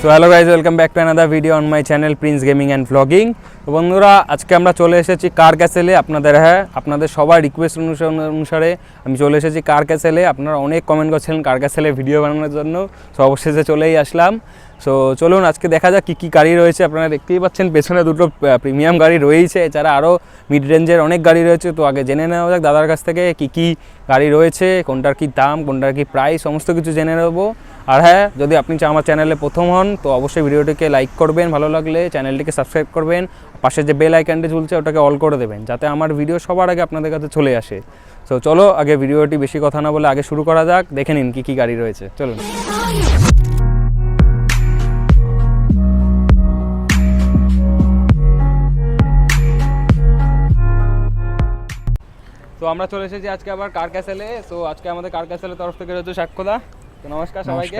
So hello guys, welcome back to another video on my channel Prince gaming and vlogging. তো বন্ধুরা, আজকে আমরা চলে এসেছি কার ক্যাসেলে। আপনাদের সবার রিকোয়েস্ট অনুসারে আমি চলে এসেছি কার ক্যাসেলে। আপনারা অনেক কমেন্ট করছিলেন কার ক্যাসেলে ভিডিও বানানোর জন্য, সো অবশেষে চলেই আসলাম। সো চলুন আজকে দেখা যাক কী কী গাড়ি রয়েছে। আপনারা দেখতেই পাচ্ছেন পেছনে দুটো প্রিমিয়াম গাড়ি রয়েছে, এছাড়া আরও মিড রেঞ্জের অনেক গাড়ি রয়েছে। তো আগে জেনে নেওয়া যাক দাদার কাছ থেকে কী কী গাড়ি রয়েছে, কোনটার কী দাম, কোনটার কী প্রাইস, সমস্ত কিছু জেনে নেবো। আর হ্যাঁ, যদি আপনি আমার চ্যানেলে প্রথম হন তো অবশ্যই ভিডিওটিকে লাইক করবেন, ভালো লাগলে চ্যানেলটিকে সাবস্ক্রাইব করবেন, পাশে যে বেল আইকনটি ঝুলছে ওটাকে অল করে দেবেন যাতে আমার ভিডিও সবার আগে আপনাদের কাছে চলে আসে। সো চলো আগে ভিডিওটি বেশি কথা না বলে আগে শুরু করা যাক। দেখে নিন কী কী গাড়ি রয়েছে, চলুন। তো আমরা চলে এসেছি আজকে আবার কার ক্যাসেলে। সো আজকে আমাদের কার ক্যাসেলের তরফ থেকে রয়েছে সাক্ষ্যদা। তো নমস্কার সবাইকে।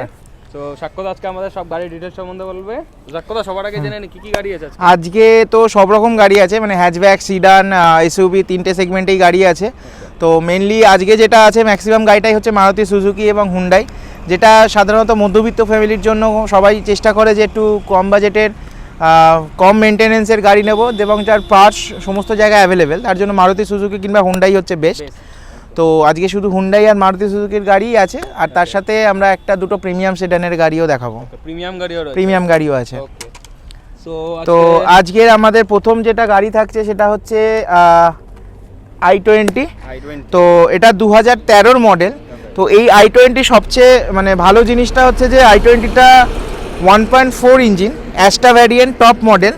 তো সাক্ষ্যদা আজকে আমাদের সব গাড়ির ডিটেলস সম্বন্ধে বলবে। সাক্ষ্যদা, সবার আগে জেনে নিই কী কী গাড়ি আছে আজকে। তো সব রকম গাড়ি আছে, মানে হ্যাচব্যাক, সিডান, এসইউভি, তিনটে সেগমেন্টেই গাড়ি আছে। তো মেনলি আজকে যেটা আছে ম্যাক্সিমাম গাড়িটাই হচ্ছে মারুতি সুজুকি এবং হুন্ডাই, যেটা সাধারণত মধ্যবিত্ত ফ্যামিলির জন্য সবাই চেষ্টা করে যে একটু কম বাজেটের কম মেনটেনেন্সের গাড়ি নেব এবং যার পার্টস সমস্ত জায়গায় অ্যাভেলেবেল, তার জন্য মারুতি সুজুকি কিংবা হুন্ডাই হচ্ছে বেস্ট। তো আজকে শুধু হুন্ডাই আর মারুতি সুজুকির গাড়িই আছে, আর তার সাথে আমরা দুটো প্রিমিয়াম সেডানের গাড়িও দেখাবো। প্রিমিয়াম গাড়িও আছে। তো আজকের আমাদের প্রথম যেটা গাড়ি থাকছে সেটা হচ্ছে i20। তো এটা 2013 মডেল। তো এই i20 সবচেয়ে মানে ভালো জিনিসটা হচ্ছে যে i20টা 1.4 engine Asta variant top model.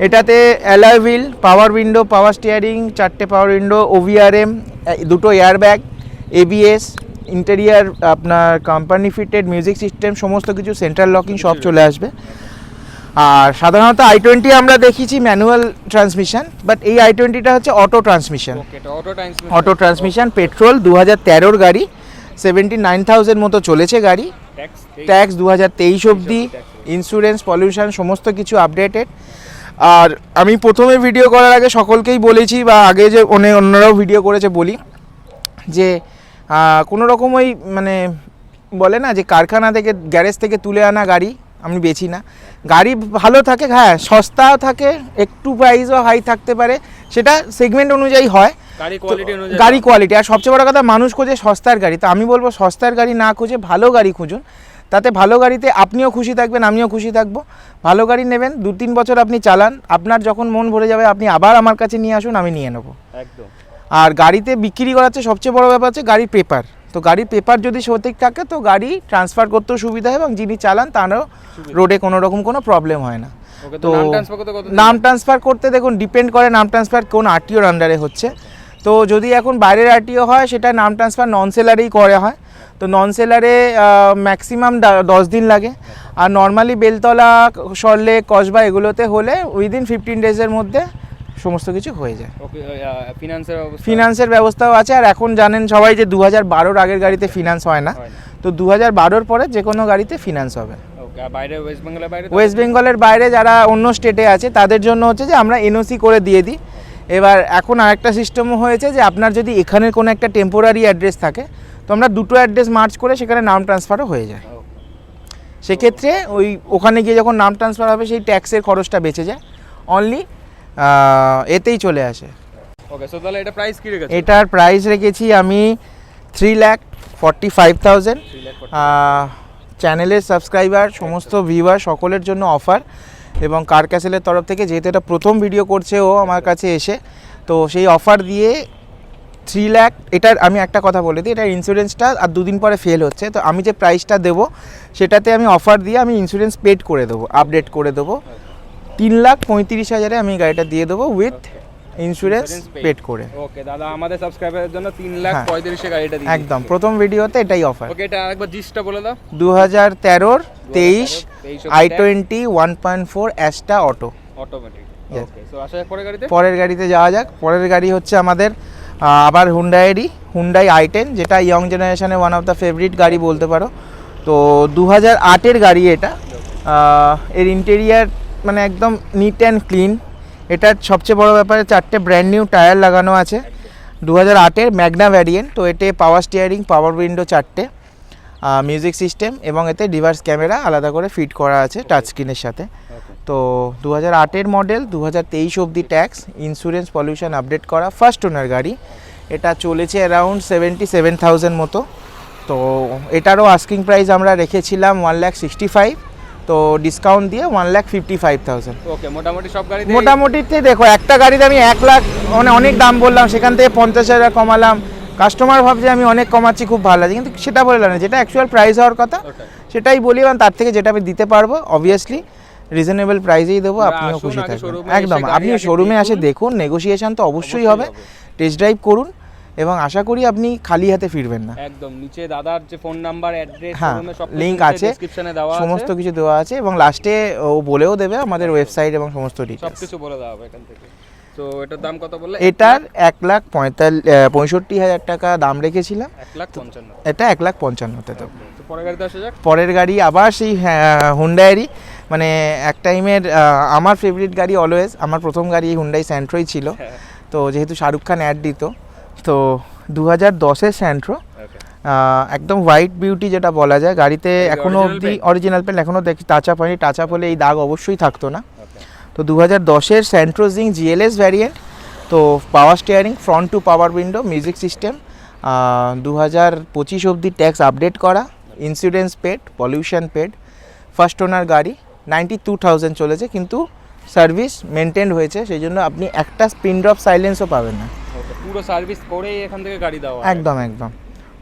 এটাতে alloy wheel, power window, power steering, 4টে পাওয়ার উইন্ডো, ওভিআরএম, দুটো এয়ারব্যাগ, এবিএস, ইন্টেরিয়ার আপনার কোম্পানি ফিটেড মিউজিক সিস্টেম, সমস্ত কিছু সেন্ট্রাল লকিং সব চলে আসবে। আর সাধারণত i20 আমরা দেখেছি ম্যানুয়াল ট্রান্সমিশন, বাট এই i20টা হচ্ছে auto transmission. Auto transmission, petrol, 2013 গাড়ি, 79,000 মতো চলেছে গাড়ি। ট্যাক্স 2023 অবধি, ইন্স্যুরেন্স, পলিউশন সমস্ত কিছু আপডেটেড। আর আমি প্রথমে ভিডিও করার আগে সকলকেই বলেছি, বা আগে যে অন্যরাও ভিডিও করেছে বলি, যে কোনো রকম ওই মানে বলে না যে কারখানা থেকে গ্যারেজ থেকে তুলে আনা গাড়ি আমি বেচি না। গাড়ি ভালো থাকে, হ্যাঁ সস্তাও থাকে, একটু প্রাইসও হাই থাকতে পারে, সেটা সেগমেন্ট অনুযায়ী হয়, গাড়ি কোয়ালিটি। আর সবচেয়ে বড় কথা, মানুষ খোঁজে সস্তার গাড়ি। তো আমি বলবো সস্তার গাড়ি না খুঁজে ভালো গাড়ি খুঁজুন, তাতে ভালো গাড়িতে আপনিও খুশি থাকবেন, আমিও খুশি থাকবো। ভালো গাড়ি নেবেন, 2-3 বছর আপনি চালান, আপনার যখন মন ভরে যাবে আপনি আবার আমার কাছে নিয়ে আসুন, আমি নিয়ে নেবো একদম। আর গাড়িতে বিক্রি করাচ্ছে সবচেয়ে বড় ব্যাপার হচ্ছে গাড়ির পেপার। তো গাড়ির পেপার যদি সঠিক থাকে তো গাড়ি ট্রান্সফার করতেও সুবিধা হয় এবং যিনি চালান তারও রোডে কোনো রকম কোনো প্রবলেম হয় না। তো নাম ট্রান্সফার করতে দেখুন ডিপেন্ড করে নাম ট্রান্সফার কোন আরটিওর আন্ডারে হচ্ছে। তো যদি এখন বাইরের আরটিও হয় সেটা নাম ট্রান্সফার নন সেলারেই করা হয়। তো নন সেলারে ম্যাক্সিমাম 10 দিন লাগে, আর নর্মালি বেলতলা, সল্টলেক, কসবা এগুলোতে হলে উইদিন 15 ডেজের মধ্যে সমস্ত কিছু হয়ে যায়। ফিনান্সের ব্যবস্থাও আছে। আর এখন জানেন সবাই যে 2012 আগের গাড়িতে ফিনান্স হয় না, তো 2012 পরে যে কোনো গাড়িতে ফিনান্স হবে। ওয়েস্ট বেঙ্গলের বাইরে যারা অন্য স্টেটে আছে তাদের জন্য হচ্ছে যে আমরা এনওসি করে দিয়ে দিই। এবার এখন আরেকটা সিস্টেমও হয়েছে যে আপনার যদি এখানের কোনো একটা টেম্পোরারি অ্যাড্রেস থাকে তো আমরা দুটো অ্যাড্রেস মার্চ করে সেখানে নাম ট্রান্সফারও হয়ে যায়। সেক্ষেত্রে ওখানে গিয়ে যখন নাম ট্রান্সফার হবে সেই ট্যাক্সের খরচটা বেঁচে যায়, অনলি এতেই চলে আসে। এটার প্রাইস রেখেছি আমি 3,45,000। চ্যানেলের সাবস্ক্রাইবার, সমস্ত ভিউয়ার সকলের জন্য অফার, এবং কার ক্যাসেলের তরফ থেকে যেহেতু এটা প্রথম ভিডিও করছে ও আমার কাছে এসে, তো সেই অফার দিয়ে 3 লাখ। এটার আমি একটা কথা বলে দিই, এটার ইন্স্যুরেন্সটা আর 2 দিন পরে ফেল হচ্ছে, তো আমি যে প্রাইসটা দেবো সেটাতে আমি অফার দিয়ে আমি ইন্স্যুরেন্স পেড করে দেবো, আপডেট করে দেবো। 3,35,000-এ আমি গাড়িটা দিয়ে দেবো উইথ ইন্স্যুরেন্স পেড করে। ওকে দাদা, আমাদের সাবস্ক্রাইবারের জন্য 3,35,000 গাড়িটা দিয়ে একদম প্রথম ভিডিওতে এটাই অফার। ওকে, এটা আরেকবার জিসটা বলে দাও। 2013-23 i20 1.4 অ্যাস্টা অটোমেটিক। ওকে, সো আশা করি পরের গাড়িতে যাওয়া যাক। পরের গাড়ি হচ্ছে আমাদের আবার হুন্ডাই i10, যেটা ইয়ং জেনারেশনের ওয়ান অফ দ্য ফেভারিট গাড়ি বলতে পারো। তো 2008-এর গাড়ি এটা। এর ইন্টেরিয়ার মানে একদম নিট অ্যান্ড ক্লিন। এটার সবচেয়ে বড় ব্যাপারে 4টে ব্র্যান্ড নিউ টায়ার লাগানো আছে। 2008-এর ম্যাগনা ভ্যারিয়েন্ট। তো এতে পাওয়ার স্টিয়ারিং, পাওয়ার উইন্ডো 4টে, মিউজিক সিস্টেম এবং এতে রিভার্স ক্যামেরা আলাদা করে ফিট করা আছে টাচ স্ক্রিনের সাথে। তো 2008-এর মডেল, 2023 অবধি ট্যাক্স, ইন্স্যুরেন্স, পলিউশন আপডেট করা, ফার্স্ট ওনার গাড়ি। এটা চলেছে অ্যারাউন্ড 77,000 মতো। তো এটারও আস্কিং প্রাইস আমরা রেখেছিলাম 1,65,000, তো ডিসকাউন্ট দিয়ে 1,55,000। ওকে, মোটামুটি সব গাড়ি মোটামুটিতে দেখো, একটা গাড়িতে আমি 1 লাখ মানে অনেক দাম বললাম, সেখান থেকে 50,000 কমালাম। কাস্টমার ভাবছে আমি অনেক কমাচ্ছি, খুব ভালো লাগে, কিন্তু সেটা বললাম না, যেটা অ্যাকচুয়াল প্রাইস হওয়ার কথা সেটাই বলি, এবং তার থেকে যেটা আমি দিতে পারবো অবভিয়াসলি রিজনেবল প্রাইসেই দেবো, আপনিও খুশি থাকবেন। একদম, আপনি শোরুমে আসে দেখুন, নেগোসিয়েশন তো অবশ্যই হবে, টেস্ট ড্রাইভ করুন, এবং আশা করি আপনি খালি হাতে ফিরবেন না। একদম, নিচে দাদার যে ফোন নাম্বার, অ্যাড্রেস, হ্যাঁ, লিংক আছে, ডেসক্রিপশনে দেওয়া আছে, সমস্ত কিছু দেওয়া আছে, এবং লাস্টে ও বলেও দেবে আমাদের ওয়েবসাইট এবং সমস্ত ডিটেইলস, সবকিছু বলে দেওয়া হবে এখান থেকে। তো এটার দাম কত বললে? এটার 1,65,000 টাকা দাম রেখেছিলাম, 1,55,000। এটা 1,55,000-তে দেবো। তো পরের গাড়িতে আসা যাক। পরের গাড়ি আবার সেই হুন্ডাইয়েরই, মানে এক টাইমের আমার ফেভারিট গাড়ি অলওয়েজ, আমার প্রথম গাড়ি হুন্ডাই স্যান্ট্রোই ছিল। তো যেহেতু শাহরুখ খান অ্যাড দিত, তো 2010-এর স্যান্ট্রো, একদম হোয়াইট বিউটি যেটা বলা যায়, গাড়িতে এখনও অবধি অরিজিনাল পেন্ট, এখনও দেখি টাচ আপ হয়নি, টাচ আপ হলে এই দাগ অবশ্যই থাকতো না। তো 2010-এর স্যান্ট্রো জিং জিএলএস ভ্যারিয়েন্ট, তো power steering, front two power window, music system, 2025 অবধি ট্যাক্স আপডেট করা, insurance paid, pollution paid, first owner গাড়ি, 92,000 চলেছে, কিন্তু সার্ভিস মেনটেন হয়েছে, সেই জন্য আপনি একটা স্পিন ড্রপ সাইলেন্সও পাবেন না, পুরো সার্ভিস করেই এখান থেকে গাড়ি দেওয়া। একদম একদম।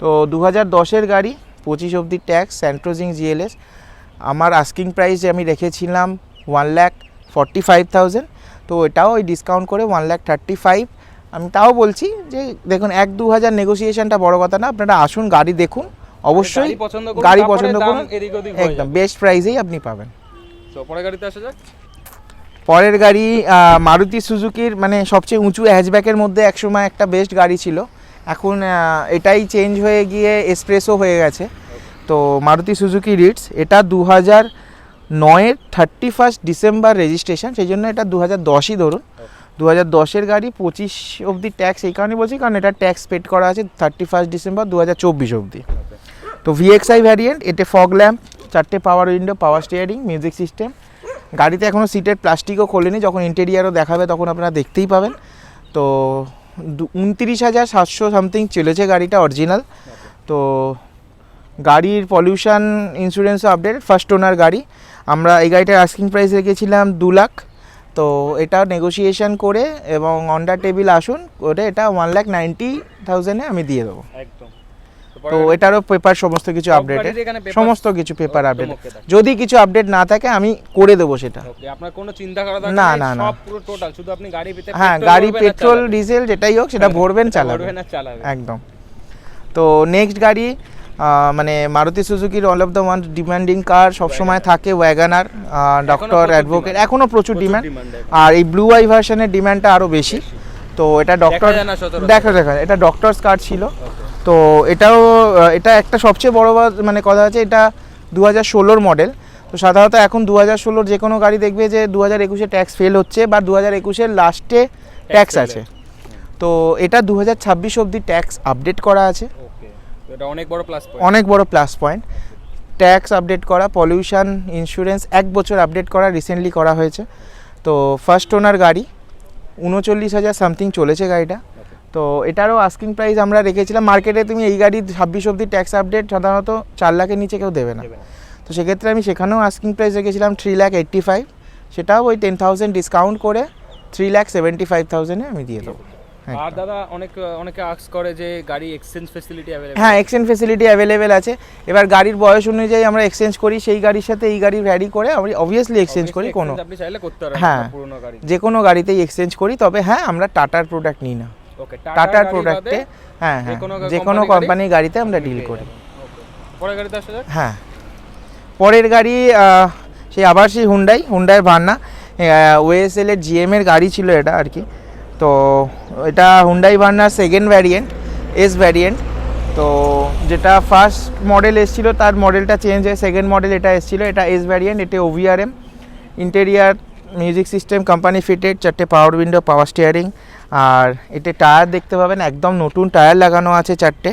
তো 2010-এর গাড়ি, 25 অবধি ট্যাক্স, স্যান্ট্রো জিং জিএলএস। আমার আস্কিং প্রাইস আমি রেখেছিলাম 1,45,000, তো এটাও ওই ডিসকাউন্ট করে 1,35,000। আমি তাও বলছি যে দেখুন, 1-2 হাজার নেগোসিয়েশনটা বড় কথা না, আপনারা আসুন, গাড়ি দেখুন, অবশ্যই গাড়ি পছন্দ করুন, একদম বেস্ট প্রাইসেই আপনি পাবেন। তো পরের গাড়িতে আসা যাক। পরের গাড়ি মারুতি সুজুকির, মানে সবচেয়ে উঁচু হ্যাচব্যাকের মধ্যে একসময় একটা বেস্ট গাড়ি ছিল, এখন এটাই চেঞ্জ হয়ে গিয়ে এসপ্রেসো হয়ে গেছে। তো মারুতি সুজুকি রিটস, এটা 2009-এর 31 ডিসেম্বর রেজিস্ট্রেশন, সেই জন্য এটা 2010-ই ধরুন। 2010-এর গাড়ি, 25 অবধি ট্যাক্স, এই কারণে বলছি কারণ এটা ট্যাক্স পেড করা আছে 31 ডিসেম্বর 2024 অবধি। তো ভিএক্সআই ভ্যারিয়েন্ট, এতে ফগ ল্যাম্প, 4টে power window, power steering, music system. গাড়িতে এখনও সিটের প্লাস্টিকও খোলেনি, যখন ইন্টেরিয়ারও দেখাবে তখন আপনারা দেখতেই পাবেন। তো 29,700 সামথিং চলেছে গাড়িটা অরিজিনাল। তো গাড়ির পলিউশন ইন্স্যুরেন্সও আপডেট, ফার্স্ট ওনার গাড়ি। আমরা এই গাড়িটার আস্কিং প্রাইস রেখেছিলাম 2 লাখ, তো এটা নেগোসিয়েশন করে এবং অন দ্য টেবিল আসুন করে এটা 1,90,000-এ আমি দিয়ে দেবো। একদম। তো এটারও পেপার সমস্ত কিছু আপডেটেড, সমস্ত কিছু পেপার আপডেট, যদি কিছু আপডেট না থাকে আমি করে দেবো সেটা। ওকে, আপনার কোনো চিন্তা করা দরকার না, নেই, না, না, সব পুরো টোটাল, শুধু আপনি গাড়ি পেতে, হ্যাঁ, গাড়ি পেট্রোল ডিজেল যেটাই হোক সেটা ভরবেন, চালাবেন, একদম। তো নেক্সট গাড়ি, মানে মারুতি সুজুকির all of the one demanding car সবসময় থাকে, ওয়াগানার, ডক্টর অ্যাডভোকেট, এখনও প্রচুর ডিমান্ড, আর এই ব্লু আই ভার্সনের ডিমান্ডটা আরও বেশি। তো এটা ডক্টর, দেখা এটা ডক্টরস কার ছিল। তো এটাও, এটা একটা সবচেয়ে বড় মানে কথা আছে, এটা 2016-র মডেল। তো সাধারণত এখন 2016-র যে কোনো গাড়ি দেখবে যে 2021-এ ট্যাক্স ফেল হচ্ছে, বা 2021-এর লাস্টে ট্যাক্স আছে। তো এটা 2026 অবধি ট্যাক্স আপডেট করা আছে, এটা অনেক বড় প্লাস পয়েন্ট, অনেক বড় প্লাস পয়েন্ট। ট্যাক্স আপডেট করা, পলিউশন ইন্স্যুরেন্স 1 বছর আপডেট করা, রিসেন্টলি করা হয়েছে। তো ফার্স্ট ওনার গাড়ি, 39,000 সামথিং চলেছে গাড়িটা। তো এটারও আস্কিং প্রাইস আমরা রেখেছিলাম, মার্কেটে তুমি এই গাড়ি 26 অবধি ট্যাক্স আপডেট সাধারণত 4 লাখের নিচে কেউ দেবে না। তো সেক্ষেত্রে আমি সেখানেও আস্কিং প্রাইস রেখেছিলাম 3,85,000, সেটাও ওই 10,000 ডিসকাউন্ট করে 3,75,000-এ আমি দিয়ে দেবো। আর দাদা অনেকে আস্ক করে যে গাড়ি এক্সচেঞ্জ ফ্যাসিলিটি অ্যাভেলেবল, হ্যাঁ, এক্সচেঞ্জ ফ্যাসিলিটি অ্যাভেলেবেল আছে। এবার গাড়ির বয়স অনুযায়ী আমরা এক্সচেঞ্জ করি, সেই গাড়ির সাথে এই গাড়ি ভ্যারি করে আমরা অবভিয়াসলি এক্সচেঞ্জ করি, কোনো আপনি চাইলে করতে পারেন, হ্যাঁ, পুরনো গাড়ি যে কোনো গাড়িতেই এক্সচেঞ্জ করি। তবে হ্যাঁ, আমরা টাটার প্রোডাক্ট নিই না, ওকে, টাটার প্রোডাক্টে, হ্যাঁ হ্যাঁ, যে কোনো কোম্পানির গাড়িতে আমরা ডিল করি। পরের গাড়িতে আসা যাক। হ্যাঁ, পরের গাড়ি সেই আবার সেই হুন্ডাইয়ের ভার্না, ওএসএল-এর জিএম-এর গাড়ি ছিল এটা আর কি। তো এটা Hyundai Verner second variant, S variant. তো যেটা ফার্স্ট মডেল এসেছিলো তার মডেলটা চেঞ্জ হয়ে সেকেন্ড মডেল এটা এসেছিলো, এটা এস ভ্যারিয়েন্ট। এটা OVRM, interior music system company fitted, 4টে পাওয়ার উইন্ডো, পাওয়ার স্টিয়ারিং। আর এতে টায়ার দেখতে পাবেন একদম নতুন টায়ার লাগানো আছে 4টে,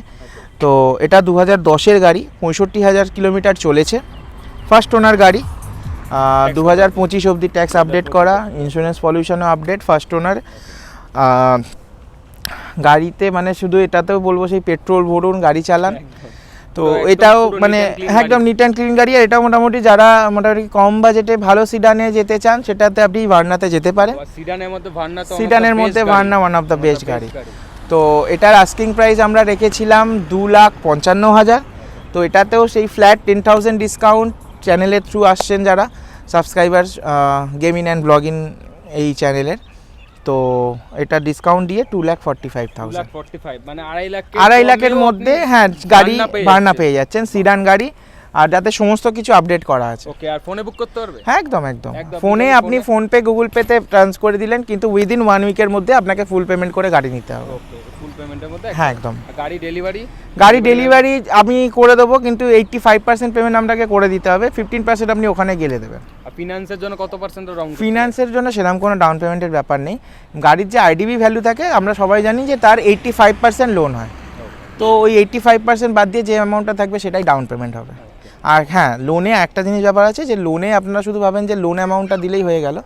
তো এটা 2010-এর গাড়ি, 65,000 কিলোমিটার চলেছে, ফার্স্ট ওনার গাড়ি। 2025 অবধি ট্যাক্স আপডেট করা, ইন্স্যুরেন্স পলিউশনও আপডেট, ফার্স্ট ওনার। গাড়িতে মানে শুধু এটাতেও বলবো সেই পেট্রোল ভরুন, গাড়ি চালান। তো এটাও মানে একদম নিট অ্যান্ড ক্লিন গাড়ি। আর এটা মোটামুটি যারা মোটামুটি কম বাজেটে ভালো সিডানে যেতে চান সেটাতে আপনি ভার্নাতে যেতে পারেন। সিডানের মধ্যে Verna one of the best গাড়ি। তো এটার আস্কিং প্রাইস আমরা রেখেছিলাম 2,55,000। তো এটাতেও সেই ফ্ল্যাট 10,000 ডিসকাউন্ট চ্যানেলের থ্রু আসছেন যারা সাবস্ক্রাইবার গেমিং অ্যান্ড ব্লগিং এই চ্যানেলের। তো এটা ডিসকাউন্ট দিয়ে 2,45,000, মানে 2.5 লাখের মধ্যে হ্যাঁ গাড়ি ভার্না পেয়ে যাচ্ছেন, সিডান গাড়ি, আর যাতে সমস্ত কিছু আপডেট করা আছে। ওকে, আর ফোনে বুক করতে পারবে? হ্যাঁ একদম ফোনে আপনি ফোনপে গুগল পেতে ট্রান্সফার করে দিলেন, কিন্তু উইদিন 1 উইকের মধ্যে আপনাকে ফুল পেমেন্ট করে গাড়ি নিতে হবে। ওকে, ফুল পেমেন্টের মধ্যে? হ্যাঁ একদম। গাড়ি ডেলিভারি আমি করে দেবো, কিন্তু 85% পেমেন্ট আপনাকে করে দিতে হবে, 15% আপনি ওখানে গেলে দেবেন। আর ফিনান্সের জন্য কত পার্সেন্ট ডাউন? ফিনান্সের জন্য সেরকম কোনো ডাউন পেমেন্টের ব্যাপার নেই। গাড়ির যে আইডিবি ভ্যালু থাকে আমরা সবাই জানি যে তার 85% লোন হয়। তো ওই 85% বাদ দিয়ে যে অ্যামাউন্টটা থাকবে সেটাই ডাউন পেমেন্ট হবে। আর হ্যাঁ, লোনে একটা জিনিস ব্যাপার আছে যে লোনে আপনারা শুধু ভাবেন যে লোন অ্যামাউন্টটা দিলেই হয়ে গেল,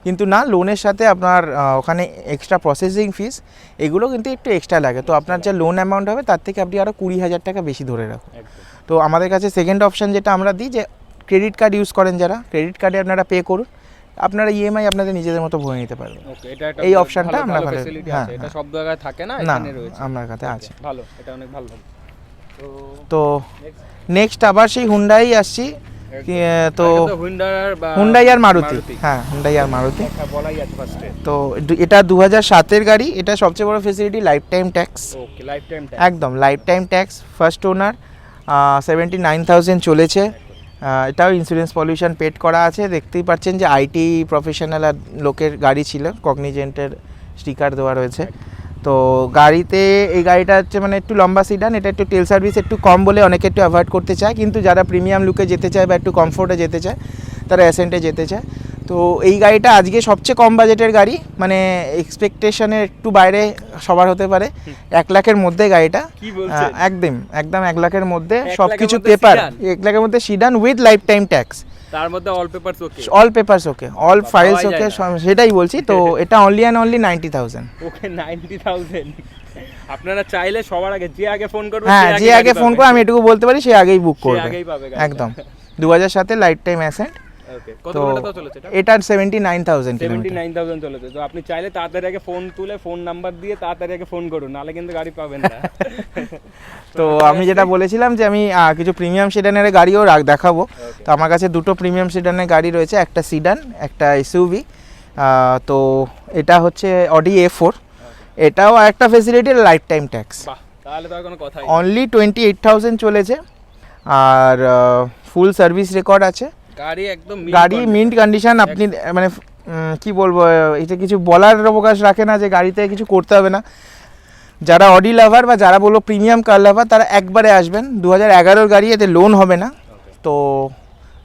কিন্তু না, লোনের সাথে আপনার ওখানে এক্সট্রা প্রসেসিং ফিস এগুলো কিন্তু একটু এক্সট্রা লাগে। তো আপনার যে লোন অ্যামাউন্ট হবে তার থেকে আপনি আরও 20,000 টাকা বেশি ধরে রাখুন। তো আমাদের কাছে সেকেন্ড অপশান যেটা আমরা দিই, যে ক্রেডিট কার্ড ইউজ করেন যারা, ক্রেডিট কার্ডে আপনারা পে করুন, আপনারা ইএমআই আপনাদের নিজেদের মতো ভরে নিতে পারবেন। এই অপশানটা আমরা হ্যাঁ, এটা সব জায়গায় থাকে না, এখানে রয়েছে, আমার কাছে আছে। ভালো, এটা অনেক ভালো। তো নেক্সট আবার সেই হুন্ডাই আসছি। তো হুন্ডাই আর মারুতি, হ্যাঁ হুন্ডাই আর মারুতি বলাই আছে ফার্স্টে। তো এটা 2007-এর গাড়ি। এটা সবচেয়ে বড় ফেসিলিটি লাইফ টাইম ট্যাক্স। ওকে, লাইফ টাইম ট্যাক্স, একদম life time tax. First owner, 79,000 চলেছে। এটাও ইন্স্যুরেন্স পলিউশন পেড করা আছে। দেখতেই পাচ্ছেন যে আইটি প্রফেশনাল আর লোকের গাড়ি ছিল, কগনিজেন্টের স্টিকার দেওয়া রয়েছে। তো গাড়িতে এই গাড়িটা হচ্ছে মানে একটু লম্বা সিডান, এটা একটু তেল সার্ভিস একটু কম বলে অনেকে একটু অ্যাভয়েড করতে চায়, কিন্তু যারা প্রিমিয়াম লুকে যেতে চায় বা একটু কমফোর্টে যেতে চায় তারা অ্যাসেন্টে যেতে চায়। তো এই গাড়িটা আজকে সবচেয়ে কম বাজেটের গাড়ি, মানে এক্সপেকটেশনের একটু বাইরে সবার হতে পারে। 1 লাখের মধ্যে গাড়িটা, একদম 1 লাখের মধ্যে সব কিছু পেপার, 1 লাখের মধ্যে sedan with lifetime tax, তার মধ্যে all papers okay, all files okay, সেটাই বলছি। তো এটা অনলি 90,000। ওকে, 90,000। আপনারা চাইলে সবার আগে যে আগে ফোন করবে, হ্যাঁ যে আগে ফোন করে, আমি এটুকু বলতে পারি, সে আগেই বুক করবে, একদম। 2007 লাইফ টাইম অ্যাসেন্ট। ওকে, কত কিলোমিটার চলেছে এটা? এটা 79,000 কিলোমিটার। 79,000 চলেছে। তো আপনি চাইলে তাড়াতাড়ি আগে ফোন তুলে ফোন নাম্বার দিয়ে তাড়াতাড়ি আগে ফোন করুন, নালে কিন্তু গাড়ি পাবেন না। তো আমি যেটা বলেছিলাম যে আমি কিছু প্রিমিয়াম সিডানের গাড়িও দেখাবো। তো আমার কাছে দুটো প্রিমিয়াম সিডানের গাড়ি রয়েছে, একটা সিডান, একটা এসইউভি। তো এটা হচ্ছে অডি A4। এটাও একটা ফেসিলিটি, লাইফ টাইম ট্যাক্স। তাহলে তো আর কোনো কথাই, অনলি 28,000 চলেছে, আর ফুল সার্ভিস রেকর্ড আছে। গাড়ি মিন্ট কন্ডিশন। আপনি মানে কি বলবো, এটা কিছু বলার অবকাশ রাখে না যে গাড়িতে কিছু করতে হবে না। যারা অডি লাভার বা যারা বলবো প্রিমিয়াম কার লাভার, তারা একবারে আসবেন। 2011-র গাড়ি, এতে লোন হবে না। তো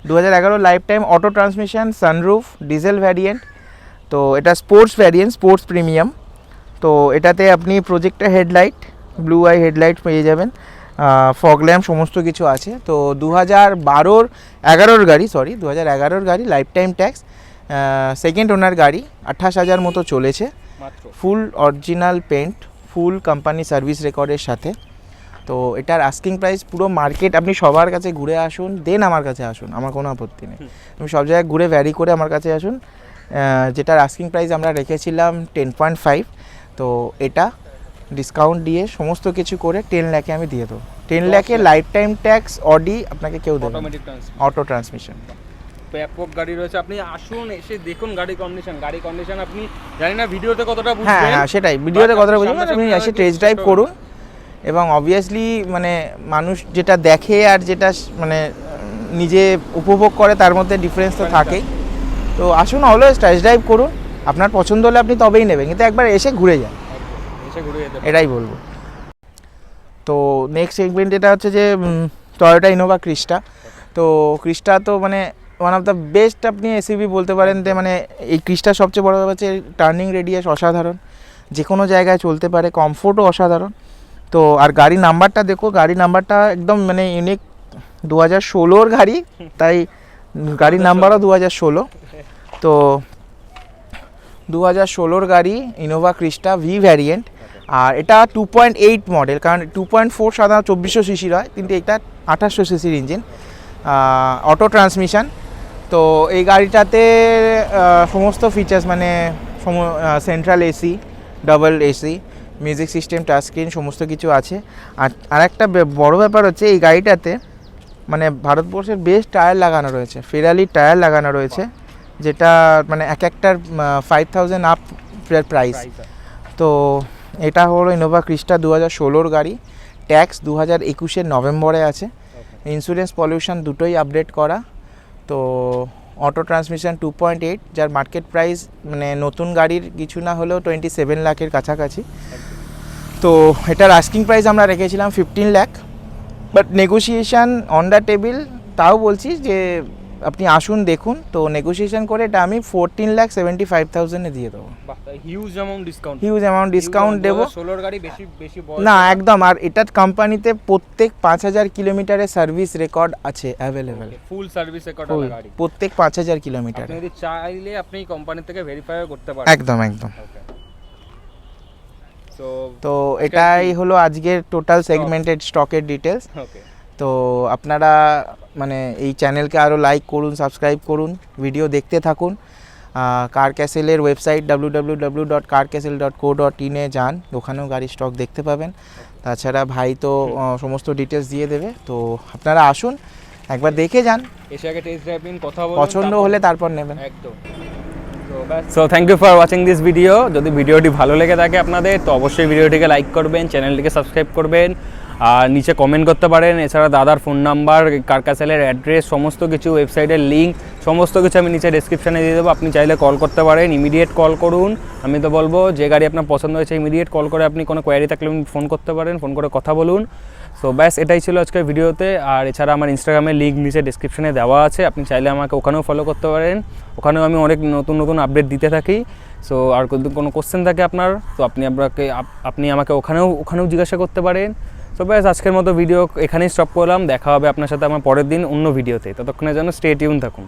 2011 life time, auto transmission, sunroof, diesel variant. তো এটা স্পোর্টস ভ্যারিয়েন্ট, স্পোর্টস প্রিমিয়াম। তো এটাতে আপনি projector headlight, blue eye headlight পেয়ে যাবেন, ফগ ল্যাম্প, সমস্ত কিছু আছে। তো 2011-র গাড়ি, লাইফ টাইম ট্যাক্স, সেকেন্ড ওনার গাড়ি, 28,000 মতো চলেছে। ফুল অরিজিনাল পেন্ট, ফুল কোম্পানি সার্ভিস রেকর্ডের সাথে। তো এটার আস্কিং প্রাইস পুরো মার্কেট, আপনি সবার কাছে ঘুরে আসুন, দেন আমার কাছে আসুন, আমার কোনো আপত্তি নেই। তুমি সব জায়গায় ঘুরে ভ্যারি করে আমার কাছে আসুন। যেটার আস্কিং প্রাইস আমরা রেখেছিলাম 10.5। তো এটা ডিসকাউন্ট দিয়ে সমস্ত কিছু করে 10 লাখে আমি দিয়ে দেবো। 10 লাখে লাইফ টাইম ট্যাক্স, অডি আপনাকে কেউ দেবে, অটো ট্রান্সমিশন। ব্যাপক গাড়ি রয়েছে, আপনি আসুন, এসে দেখুন গাড়ি কন্ডিশন। আপনি জানি না ভিডিওতে কতটা বুঝবেন, হ্যাঁ সেটাই, ভিডিওতে কতটা বুঝবেন, আপনি এসে টেস্ট ড্রাইভ করুন। এবং অবভিয়াসলি মানে মানুষ যেটা দেখে আর যেটা মানে নিজে উপভোগ করে তার মধ্যে ডিফারেন্স তো থাকেই। তো আসুন, অলওয়েজ টেস্ট ড্রাইভ করুন, আপনার পছন্দ হলে আপনি তবেই নেবেন, কিন্তু একবার এসে ঘুরে যান, এটাই বলবো। তো নেক্সট সেগমেন্ট এটা হচ্ছে যে টয়োটা ইনোভা ক্রিস্টা। তো ক্রিস্টা তো মানে ওয়ান অফ দ্য বেস্ট আপনি এসইউভি বলতে পারেন। মানে এই ক্রিস্টার সবচেয়ে বড় ব্যাপার হচ্ছে টার্নিং রেডিয়াস অসাধারণ, যে কোনো জায়গায় চলতে পারে, কমফোর্টও অসাধারণ। তো আর গাড়ির নাম্বারটা দেখো, গাড়ির নাম্বারটা একদম মানে ইউনিক, 2016 গাড়ি, তাই গাড়ির নাম্বারও 2016। তো 2016 গাড়ি ইনোভা ক্রিস্টা ভি ভ্যারিয়েন্ট, আর এটা 2.8 মডেল, কারণ 2.4 সাধারণত 2400 সিসির হয়, কিন্তু এটা 2800 সিসির ইঞ্জিন, অটো ট্রান্সমিশন। তো এই গাড়িটাতে সমস্ত ফিচার্স মানে central AC, double AC, music system, touch screen সমস্ত কিছু আছে। আর একটা বড় ব্যাপার হচ্ছে এই গাড়িটাতে মানে ভারতবর্ষের বেস্ট টায়ার লাগানো রয়েছে, ফেরারি টায়ার লাগানো রয়েছে, যেটা মানে এক একটার 5000 আপ প্রাইস। তো এটা হলো ইনোভা ক্রিস্টা 2016 গাড়ি, ট্যাক্স 2021 নভেম্বরে আছে, ইন্স্যুরেন্স পলিউশন দুটোই আপডেট করা। তো অটো ট্রান্সমিশন 2.8, যার মার্কেট প্রাইস মানে নতুন গাড়ির কিছু না হলেও 27 লাখের কাছাকাছি। তো এটার আস্কিং প্রাইস আমরা রেখেছিলাম 15 lakh, but negotiation on the table. তাও বলছি যে আপনি আসুন দেখুন, তো নেগোসিয়েশন করে এটা আমি 14,75,000 দিয়ে দেবো। হিউজ অ্যামাউন্ট ডিসকাউন্ট দেবো। 16 গাড়ি বেশি না একদম, আর এটার কোম্পানিতে প্রত্যেক 5000 কিলোমিটারের সার্ভিস রেকর্ড আছে অ্যাভেলেবেল, ফুল সার্ভিস রেকর্ড গাড়ি প্রত্যেক 5000 কিলোমিটার। আপনি যদি চাইলে আপনি কোম্পানি থেকে ভেরিফাই করতে পারেন। একদম। তো এটাই হলো আজকের টোটাল সেগমেন্টেড স্টকের ডিটেলস। তো আপনারা মানে এই চ্যানেলকে আরও লাইক করুন, সাবস্ক্রাইব করুন, ভিডিও দেখতে থাকুন। কার ক্যাসেলের ওয়েবসাইট www.carcastle.co.in এ যান, ওখানেও গাড়ির স্টক দেখতে পাবেন। তাছাড়া ভাই তো সমস্ত ডিটেলস দিয়ে দেবে, তো আপনারা আসুন একবার দেখে যান, এসে আগে টেস্ট ড্রাইভ নিন, কথা বলুন, পছন্দ হলে তারপর নেবেন। একদম। So thank you for watching this video. যদি ভিডিওটি ভালো লেগে থাকে আপনাদের, তো অবশ্যই ভিডিওটিকে লাইক করবেন, চ্যানেলটিকে সাবস্ক্রাইব করবেন, আর নিচে কমেন্ট করতে পারেন। এছাড়া দাদার ফোন নাম্বার, কার ক্যাসেলের অ্যাড্রেস, সমস্ত কিছু, ওয়েবসাইটের লিঙ্ক, সমস্ত কিছু আমি নিচে ডেসক্রিপশানে দিয়ে দেবো। আপনি চাইলে কল করতে পারেন, ইমিডিয়েট কল করুন। আমি তো বলবো যে গাড়ি আপনার পছন্দ হয়েছে ইমিডিয়েট কল করে, আপনি কোনো কোয়ারি থাকলে ফোন করতে পারেন, ফোন করে কথা বলুন। সো ব্যাস এটাই ছিল আজকের ভিডিওতে। আর এছাড়া আমার ইনস্টাগ্রামের লিঙ্ক নিচে ডেসক্রিপশানে দেওয়া আছে, আপনি চাইলে আমাকে ওখানেও ফলো করতে পারেন, ওখানেও আমি অনেক নতুন আপডেট দিতে থাকি। সো আর কোনো কোশ্চেন থাকে আপনার, তো আপনি আমাকে ওখানেও জিজ্ঞাসা করতে পারেন। তো ব্যাস আজকের মতো ভিডিও এখানেই স্টপ করলাম। দেখা হবে আপনার সাথে আমার পরের দিন অন্য ভিডিওতে, ততক্ষণের জন্য স্টে টিউন থাকুন।